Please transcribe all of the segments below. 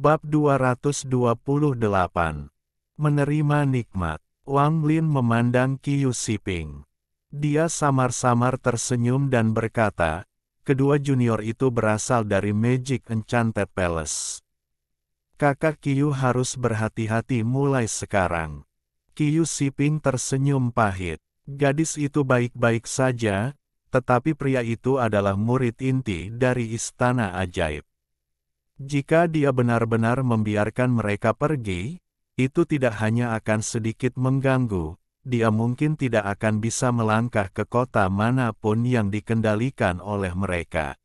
Bab 228. Menerima nikmat. Wang Lin memandang Qiu Siping. Dia samar-samar tersenyum dan berkata, kedua junior itu berasal dari Magic Enchanted Palace. Kakak Qiu harus berhati-hati mulai sekarang. Qiu Siping tersenyum pahit. Gadis itu baik-baik saja, tetapi pria itu adalah murid inti dari Istana Ajaib. Jika dia benar-benar membiarkan mereka pergi, itu tidak hanya akan sedikit mengganggu, dia mungkin tidak akan bisa melangkah ke kota manapun yang dikendalikan oleh mereka.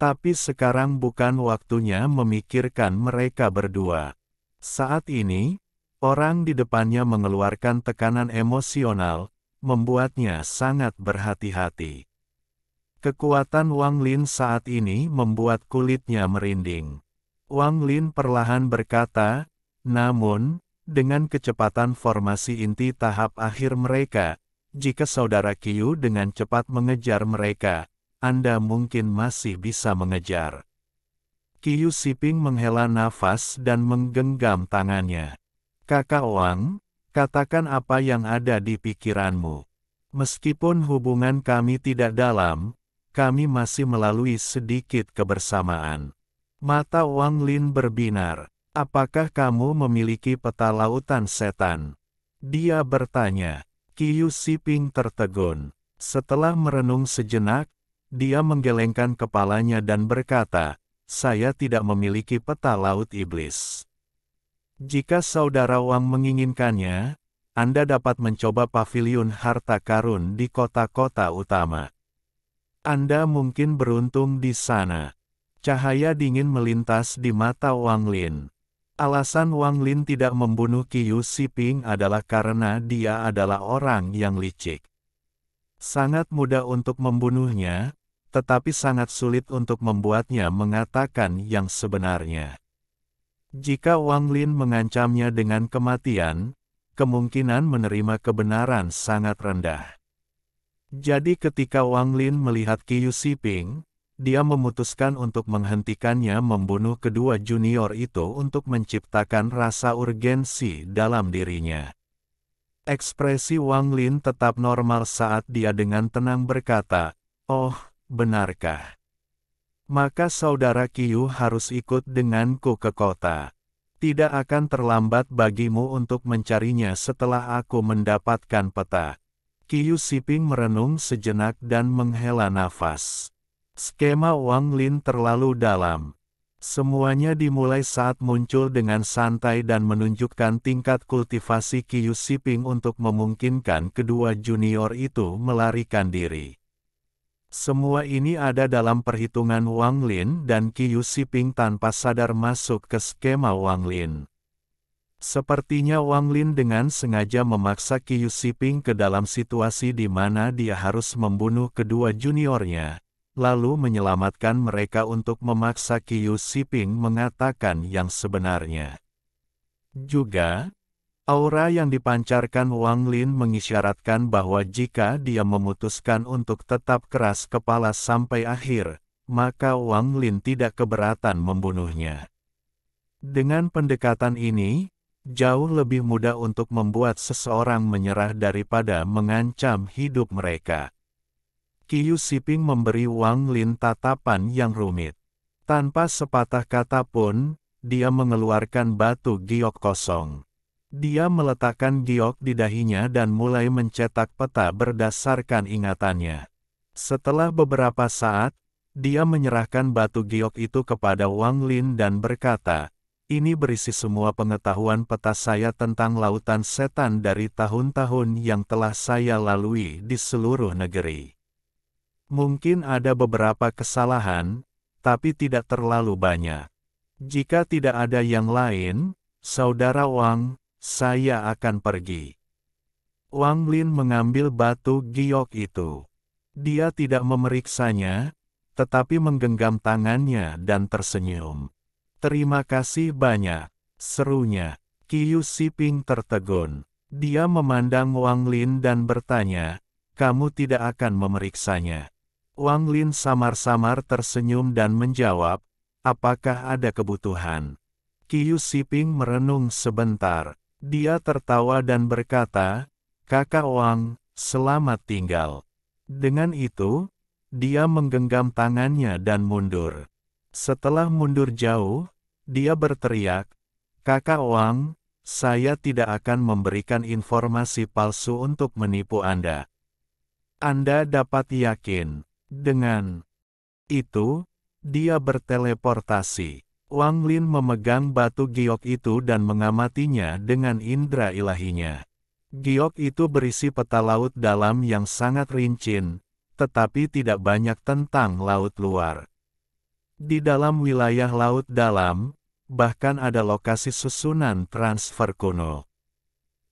Tapi sekarang bukan waktunya memikirkan mereka berdua. Saat ini, orang di depannya mengeluarkan tekanan emosional, membuatnya sangat berhati-hati. Kekuatan Wang Lin saat ini membuat kulitnya merinding. Wang Lin perlahan berkata, namun, dengan kecepatan formasi inti tahap akhir mereka, jika saudara Qiu dengan cepat mengejar mereka, Anda mungkin masih bisa mengejar. Qiu Siping menghela nafas dan menggenggam tangannya. Kakak Wang, katakan apa yang ada di pikiranmu. Meskipun hubungan kami tidak dalam, kami masih melalui sedikit kebersamaan. Mata Wang Lin berbinar. Apakah kamu memiliki peta lautan setan? Dia bertanya. Qiu Siping tertegun. Setelah merenung sejenak, dia menggelengkan kepalanya dan berkata, saya tidak memiliki peta laut iblis. Jika saudara Wang menginginkannya, Anda dapat mencoba paviliun harta karun di kota-kota utama. Anda mungkin beruntung di sana. Cahaya dingin melintas di mata Wang Lin. Alasan Wang Lin tidak membunuh Qiu Siping adalah karena dia adalah orang yang licik. Sangat mudah untuk membunuhnya, tetapi sangat sulit untuk membuatnya mengatakan yang sebenarnya. Jika Wang Lin mengancamnya dengan kematian, kemungkinan menerima kebenaran sangat rendah. Jadi ketika Wang Lin melihat Qiu Siping, dia memutuskan untuk menghentikannya membunuh kedua junior itu untuk menciptakan rasa urgensi dalam dirinya. Ekspresi Wang Lin tetap normal saat dia dengan tenang berkata, oh, benarkah? Maka saudara Qiu harus ikut denganku ke kota. Tidak akan terlambat bagimu untuk mencarinya setelah aku mendapatkan peta. Qiu Siping merenung sejenak dan menghela nafas. Skema Wang Lin terlalu dalam. Semuanya dimulai saat muncul dengan santai dan menunjukkan tingkat kultivasi Qiu Siping untuk memungkinkan kedua junior itu melarikan diri. Semua ini ada dalam perhitungan Wang Lin dan Qiu Siping tanpa sadar masuk ke skema Wang Lin. Sepertinya Wang Lin dengan sengaja memaksa Qiu Siping ke dalam situasi di mana dia harus membunuh kedua juniornya, lalu menyelamatkan mereka untuk memaksa Qiu Siping mengatakan yang sebenarnya. Juga, aura yang dipancarkan Wang Lin mengisyaratkan bahwa jika dia memutuskan untuk tetap keras kepala sampai akhir, maka Wang Lin tidak keberatan membunuhnya. Dengan pendekatan ini, jauh lebih mudah untuk membuat seseorang menyerah daripada mengancam hidup mereka. Qiu Siping memberi Wang Lin tatapan yang rumit. Tanpa sepatah kata pun, dia mengeluarkan batu giok kosong. Dia meletakkan giok di dahinya dan mulai mencetak peta berdasarkan ingatannya. Setelah beberapa saat, dia menyerahkan batu giok itu kepada Wang Lin dan berkata, ini berisi semua pengetahuan peta saya tentang lautan setan dari tahun-tahun yang telah saya lalui di seluruh negeri. Mungkin ada beberapa kesalahan, tapi tidak terlalu banyak. Jika tidak ada yang lain, saudara Wang, saya akan pergi. Wang Lin mengambil batu giok itu. Dia tidak memeriksanya, tetapi menggenggam tangannya dan tersenyum. Terima kasih banyak, serunya. Qiu Siping tertegun. Dia memandang Wang Lin dan bertanya, kamu tidak akan memeriksanya. Wang Lin samar-samar tersenyum dan menjawab, apakah ada kebutuhan? Qiu Siping merenung sebentar. Dia tertawa dan berkata, "Kakak Wang, selamat tinggal." Dengan itu, dia menggenggam tangannya dan mundur. Setelah mundur jauh, dia berteriak, "Kakak Wang, saya tidak akan memberikan informasi palsu untuk menipu Anda. Anda dapat yakin." Dengan itu, dia berteleportasi. Wang Lin memegang batu giok itu dan mengamatinya dengan indera ilahinya. Giok itu berisi peta laut dalam yang sangat rinci, tetapi tidak banyak tentang laut luar. Di dalam wilayah laut dalam, bahkan ada lokasi susunan transfer kuno.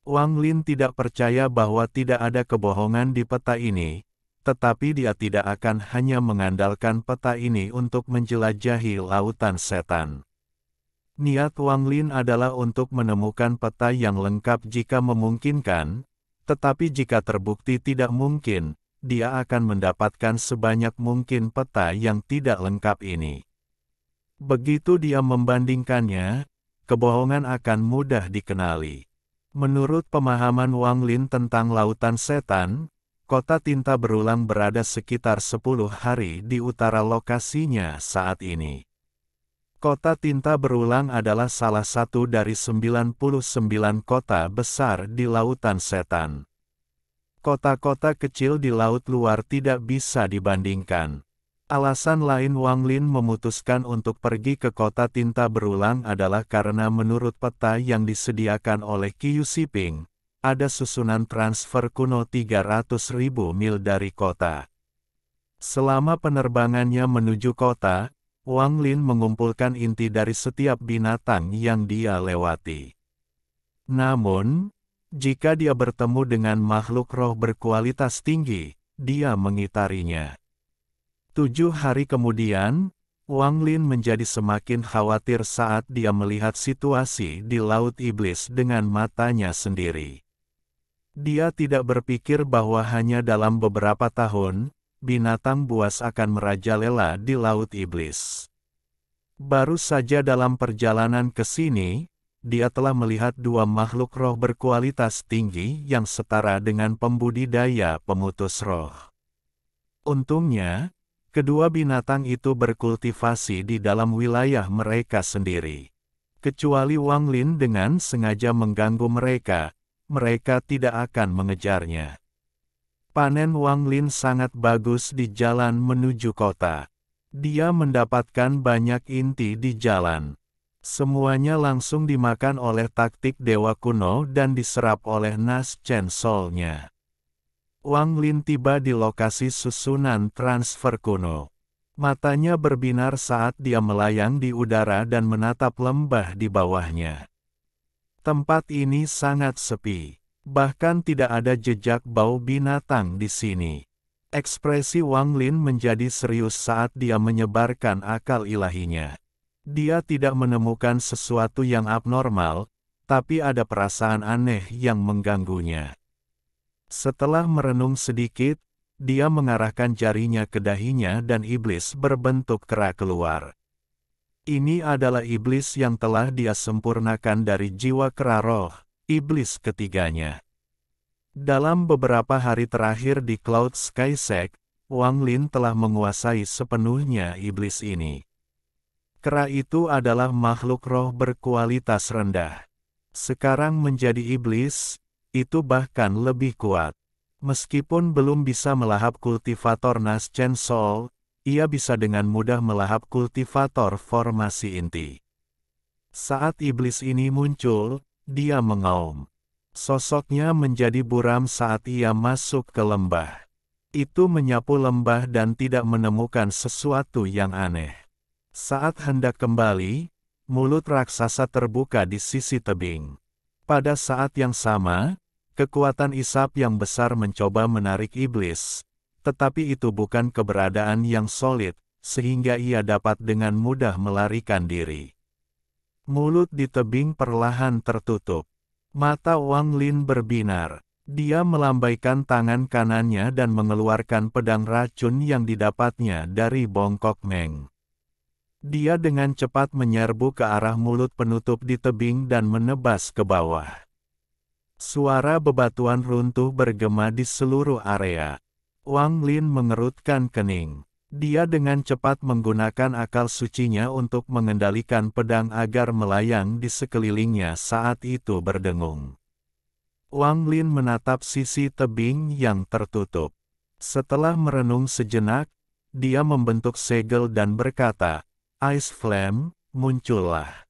Wang Lin tidak percaya bahwa tidak ada kebohongan di peta ini, tetapi dia tidak akan hanya mengandalkan peta ini untuk menjelajahi lautan setan. Niat Wang Lin adalah untuk menemukan peta yang lengkap jika memungkinkan, tetapi jika terbukti tidak mungkin, dia akan mendapatkan sebanyak mungkin peta yang tidak lengkap ini. Begitu dia membandingkannya, kebohongan akan mudah dikenali. Menurut pemahaman Wang Lin tentang lautan setan, kota tinta berulang berada sekitar 10 hari di utara lokasinya saat ini. Kota tinta berulang adalah salah satu dari 99 kota besar di lautan setan. Kota-kota kecil di laut luar tidak bisa dibandingkan. Alasan lain Wang Lin memutuskan untuk pergi ke kota tinta berulang adalah karena menurut peta yang disediakan oleh Qiu Siping, ada susunan transfer kuno 300.000 mil dari kota. Selama penerbangannya menuju kota, Wang Lin mengumpulkan inti dari setiap binatang yang dia lewati. Namun, jika dia bertemu dengan makhluk roh berkualitas tinggi, dia mengitarinya. 7 hari kemudian, Wang Lin menjadi semakin khawatir saat dia melihat situasi di Laut Iblis dengan matanya sendiri. Dia tidak berpikir bahwa hanya dalam beberapa tahun, binatang buas akan merajalela di Laut Iblis. Baru saja dalam perjalanan ke sini, dia telah melihat 2 makhluk roh berkualitas tinggi yang setara dengan pembudidaya pemutus roh. Untungnya, kedua binatang itu berkultivasi di dalam wilayah mereka sendiri. Kecuali Wang Lin dengan sengaja mengganggu mereka, mereka tidak akan mengejarnya. Panen Wang Lin sangat bagus di jalan menuju kota. Dia mendapatkan banyak inti di jalan. Semuanya langsung dimakan oleh taktik dewa kuno dan diserap oleh Nas Chen Sol-nya. Wang Lin tiba di lokasi susunan transfer kuno. Matanya berbinar saat dia melayang di udara dan menatap lembah di bawahnya. Tempat ini sangat sepi. Bahkan tidak ada jejak bau binatang di sini. Ekspresi Wang Lin menjadi serius saat dia menyebarkan akal ilahinya. Dia tidak menemukan sesuatu yang abnormal, tapi ada perasaan aneh yang mengganggunya. Setelah merenung sedikit, dia mengarahkan jarinya ke dahinya dan iblis berbentuk kera keluar. Ini adalah iblis yang telah dia sempurnakan dari jiwa kera roh, iblis ketiganya. Dalam beberapa hari terakhir di Cloud Sky Sect, Wang Lin telah menguasai sepenuhnya iblis ini. Kera itu adalah makhluk roh berkualitas rendah. Sekarang menjadi iblis, itu bahkan lebih kuat. Meskipun belum bisa melahap kultivator Nas Chen Sol, ia bisa dengan mudah melahap kultivator formasi inti. Saat iblis ini muncul, dia mengaum. Sosoknya menjadi buram saat ia masuk ke lembah. Itu menyapu lembah dan tidak menemukan sesuatu yang aneh. Saat hendak kembali, mulut raksasa terbuka di sisi tebing. Pada saat yang sama, kekuatan isap yang besar mencoba menarik iblis. Tetapi itu bukan keberadaan yang solid, sehingga ia dapat dengan mudah melarikan diri. Mulut di tebing perlahan tertutup. Mata Wang Lin berbinar. Dia melambaikan tangan kanannya dan mengeluarkan pedang racun yang didapatnya dari Bongkok Meng. Dia dengan cepat menyerbu ke arah mulut penutup di tebing dan menebas ke bawah. Suara bebatuan runtuh bergema di seluruh area. Wang Lin mengerutkan kening. Dia dengan cepat menggunakan akal sucinya untuk mengendalikan pedang agar melayang di sekelilingnya saat itu berdengung. Wang Lin menatap sisi tebing yang tertutup. Setelah merenung sejenak, dia membentuk segel dan berkata, "Ice Flame, muncullah."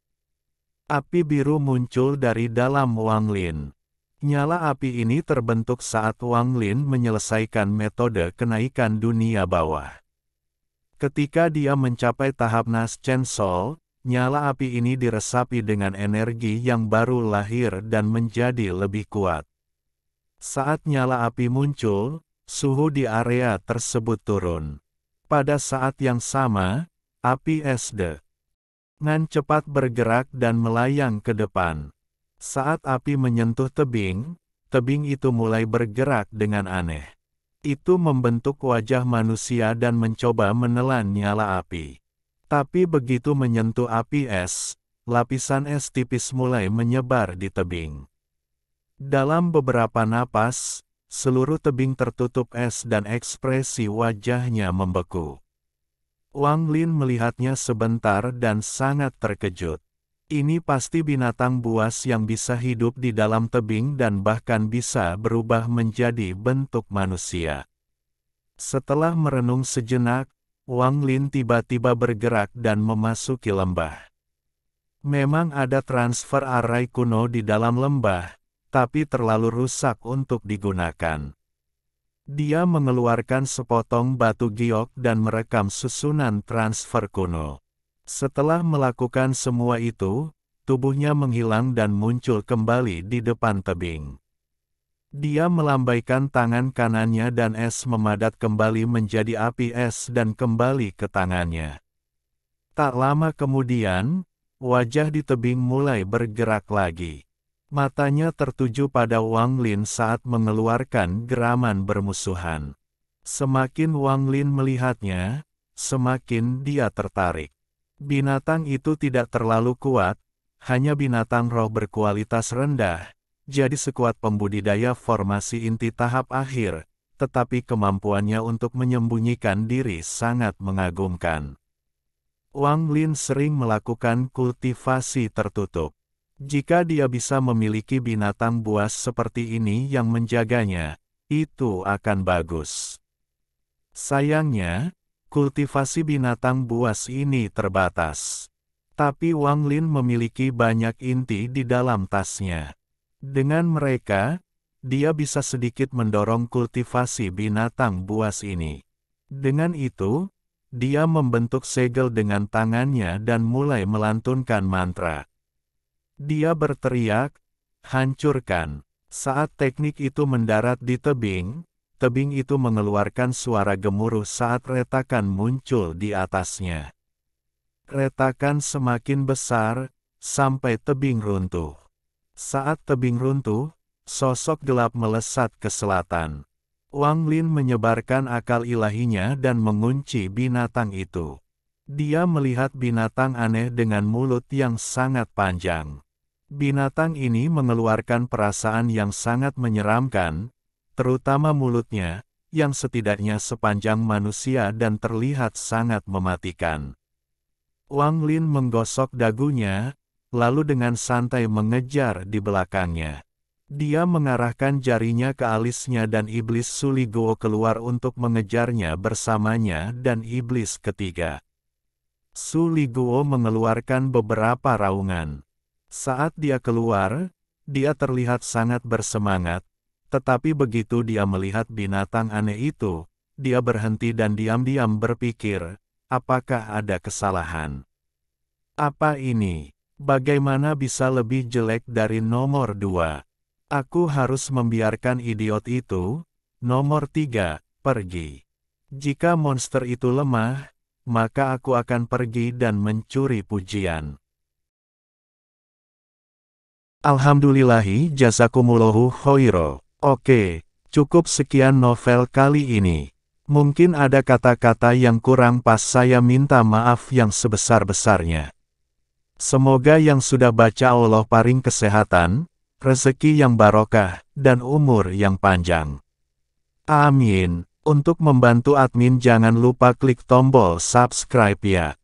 Api biru muncul dari dalam Wang Lin. Nyala api ini terbentuk saat Wang Lin menyelesaikan metode kenaikan dunia bawah. Ketika dia mencapai tahap Nas Chen Sol, nyala api ini diresapi dengan energi yang baru lahir dan menjadi lebih kuat. Saat nyala api muncul, suhu di area tersebut turun. Pada saat yang sama, api es dengan cepat bergerak dan melayang ke depan. Saat api menyentuh tebing, tebing itu mulai bergerak dengan aneh. Itu membentuk wajah manusia dan mencoba menelan nyala api. Tapi begitu menyentuh api es, lapisan es tipis mulai menyebar di tebing. Dalam beberapa napas, seluruh tebing tertutup es dan ekspresi wajahnya membeku. Wang Lin melihatnya sebentar dan sangat terkejut. Ini pasti binatang buas yang bisa hidup di dalam tebing dan bahkan bisa berubah menjadi bentuk manusia. Setelah merenung sejenak, Wang Lin tiba-tiba bergerak dan memasuki lembah. Memang ada transfer array kuno di dalam lembah, tapi terlalu rusak untuk digunakan. Dia mengeluarkan sepotong batu giok dan merekam susunan transfer kuno. Setelah melakukan semua itu, tubuhnya menghilang dan muncul kembali di depan tebing. Dia melambaikan tangan kanannya dan es memadat kembali menjadi api es dan kembali ke tangannya. Tak lama kemudian, wajah di tebing mulai bergerak lagi. Matanya tertuju pada Wang Lin saat mengeluarkan geraman bermusuhan. Semakin Wang Lin melihatnya, semakin dia tertarik. Binatang itu tidak terlalu kuat, hanya binatang roh berkualitas rendah, jadi sekuat pembudidaya formasi inti tahap akhir, tetapi kemampuannya untuk menyembunyikan diri sangat mengagumkan. Wang Lin sering melakukan kultivasi tertutup. Jika dia bisa memiliki binatang buas seperti ini yang menjaganya, itu akan bagus. Sayangnya, kultivasi binatang buas ini terbatas. Tapi Wang Lin memiliki banyak inti di dalam tasnya. Dengan mereka, dia bisa sedikit mendorong kultivasi binatang buas ini. Dengan itu, dia membentuk segel dengan tangannya dan mulai melantunkan mantra. Dia berteriak, "Hancurkan." Saat teknik itu mendarat di tebing, tebing itu mengeluarkan suara gemuruh saat retakan muncul di atasnya. Retakan semakin besar, sampai tebing runtuh. Saat tebing runtuh, sosok gelap melesat ke selatan. Wang Lin menyebarkan akal ilahinya dan mengunci binatang itu. Dia melihat binatang aneh dengan mulut yang sangat panjang. Binatang ini mengeluarkan perasaan yang sangat menyeramkan, terutama mulutnya, yang setidaknya sepanjang manusia dan terlihat sangat mematikan. Wang Lin menggosok dagunya, lalu dengan santai mengejar di belakangnya. Dia mengarahkan jarinya ke alisnya dan iblis Suligo keluar untuk mengejarnya bersamanya dan iblis ketiga. Suligo mengeluarkan beberapa raungan. Saat dia keluar, dia terlihat sangat bersemangat, tetapi begitu dia melihat binatang aneh itu, dia berhenti dan diam-diam berpikir, apakah ada kesalahan? Apa ini? Bagaimana bisa lebih jelek dari nomor 2? Aku harus membiarkan idiot itu. Nomor 3, pergi. Jika monster itu lemah, maka aku akan pergi dan mencuri pujian. Alhamdulillahi jazakumullahu khairo. Oke, cukup sekian novel kali ini. Mungkin ada kata-kata yang kurang pas, saya minta maaf yang sebesar-besarnya. Semoga yang sudah baca Allah paring kesehatan, rezeki yang barokah, dan umur yang panjang. Amin. Untuk membantu admin jangan lupa klik tombol subscribe ya.